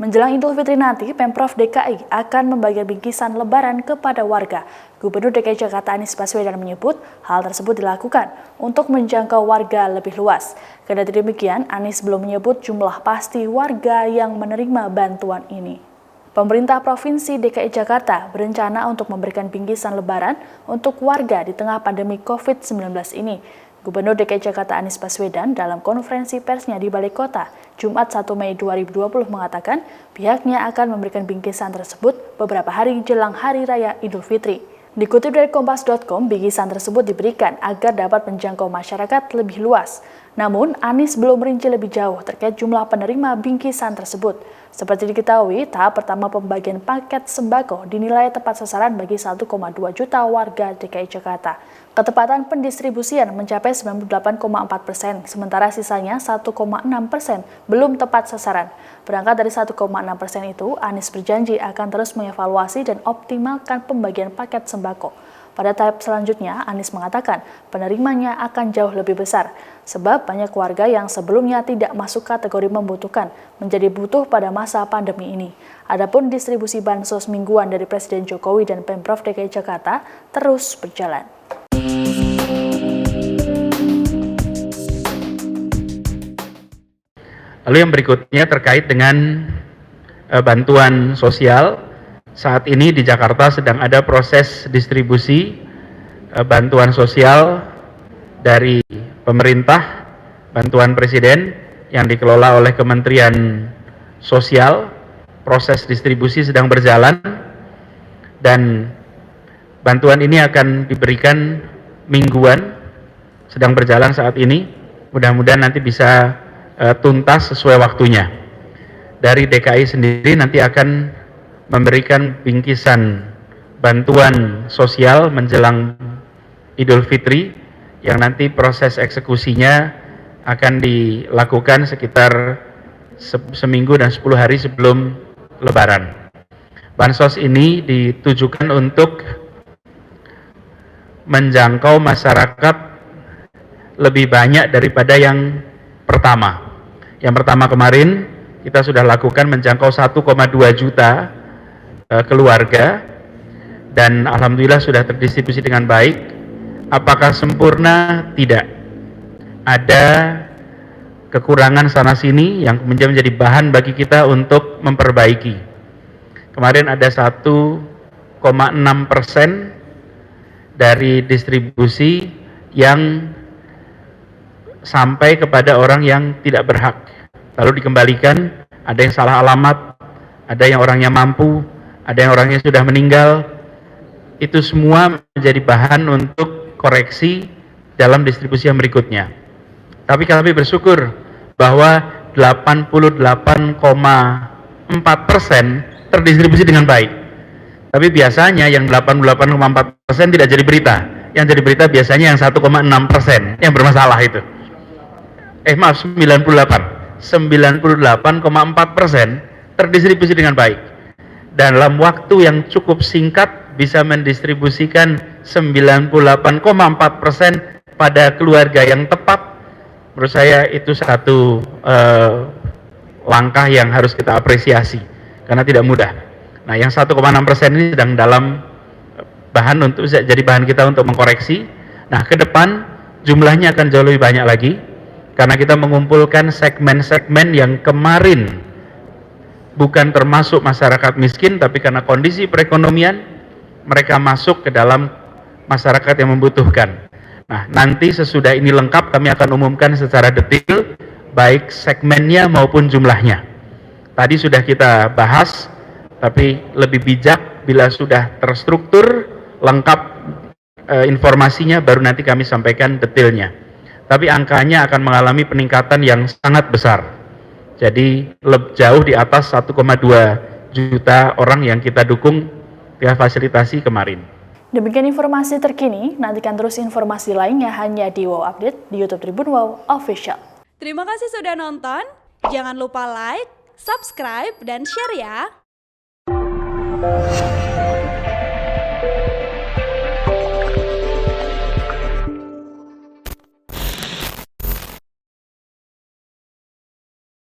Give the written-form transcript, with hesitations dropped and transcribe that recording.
Menjelang Idul Fitri nanti, Pemprov DKI akan membagikan bingkisan lebaran kepada warga. Gubernur DKI Jakarta Anies Baswedan menyebut hal tersebut dilakukan untuk menjangkau warga lebih luas. Kendati demikian, Anies belum menyebut jumlah pasti warga yang menerima bantuan ini. Pemerintah Provinsi DKI Jakarta berencana untuk memberikan bingkisan lebaran untuk warga di tengah pandemi COVID-19 ini. Gubernur DKI Jakarta Anies Baswedan dalam konferensi persnya di Balai Kota, Jumat 1 Mei 2020 mengatakan pihaknya akan memberikan bingkisan tersebut beberapa hari jelang Hari Raya Idul Fitri. Dikutip dari Kompas.com, bingkisan tersebut diberikan agar dapat menjangkau masyarakat lebih luas. Namun, Anies belum merinci lebih jauh terkait jumlah penerima bingkisan tersebut. Seperti diketahui, tahap pertama pembagian paket sembako dinilai tepat sasaran bagi 1,2 juta warga DKI Jakarta. Ketepatan pendistribusian mencapai 98,4%, sementara sisanya 1,6% belum tepat sasaran. Berangkat dari 1,6% itu, Anies berjanji akan terus mengevaluasi dan optimalkan pembagian paket sembako. Pada tahap selanjutnya, Anies mengatakan penerimanya akan jauh lebih besar, sebab banyak warga yang sebelumnya tidak masuk kategori membutuhkan menjadi butuh pada masa pandemi ini. Adapun distribusi bansos mingguan dari Presiden Jokowi dan Pemprov DKI Jakarta terus berjalan. Lalu yang berikutnya terkait dengan bantuan sosial. Saat ini di Jakarta sedang ada proses distribusi bantuan sosial dari pemerintah, bantuan presiden yang dikelola oleh Kementerian Sosial. Proses distribusi sedang berjalan dan bantuan ini akan diberikan mingguan, sedang berjalan saat ini. Mudah-mudahan nanti bisa tuntas sesuai waktunya. Dari DKI sendiri nanti akan memberikan bingkisan bantuan sosial menjelang Idul Fitri yang nanti proses eksekusinya akan dilakukan sekitar seminggu dan 10 hari sebelum Lebaran. Bansos ini ditujukan untuk menjangkau masyarakat lebih banyak daripada yang pertama. Yang pertama kemarin kita sudah lakukan menjangkau 1,2 juta keluarga dan alhamdulillah sudah terdistribusi dengan baik. Apakah sempurna? Tidak. Ada kekurangan sana sini yang menjadi bahan bagi kita untuk memperbaiki. Kemarin ada 1,6% dari distribusi yang sampai kepada orang yang tidak berhak, lalu dikembalikan. Ada yang salah alamat, ada yang orangnya mampu, ada yang orangnya sudah meninggal. Itu semua menjadi bahan untuk koreksi dalam distribusi yang berikutnya. Tapi kami bersyukur bahwa 88,4% terdistribusi dengan baik. Tapi biasanya yang 88,4% tidak jadi berita. Yang jadi berita biasanya yang 1,6% yang bermasalah itu. 98,4% terdistribusi dengan baik. Dan dalam waktu yang cukup singkat bisa mendistribusikan 98,4% pada keluarga yang tepat. Menurut saya itu satu langkah yang harus kita apresiasi karena tidak mudah. Nah, yang 1,6% ini sedang dalam bahan untuk jadi bahan kita untuk mengkoreksi. Nah, ke depan jumlahnya akan jauh lebih banyak lagi karena kita mengumpulkan segmen-segmen yang kemarin bukan termasuk masyarakat miskin, tapi karena kondisi perekonomian mereka masuk ke dalam masyarakat yang membutuhkan. Nah, nanti sesudah ini lengkap kami akan umumkan secara detail baik segmennya maupun jumlahnya. Tadi sudah kita bahas, tapi lebih bijak bila sudah terstruktur lengkap informasinya baru nanti kami sampaikan detailnya. Tapi angkanya akan mengalami peningkatan yang sangat besar. Jadi jauh di atas 1,2 juta orang yang kita dukung, kita fasilitasi kemarin. Demikian informasi terkini, nantikan terus informasi lainnya hanya di WOW Update di YouTube Tribun WOW Official. Terima kasih sudah nonton, jangan lupa like, subscribe, dan share ya!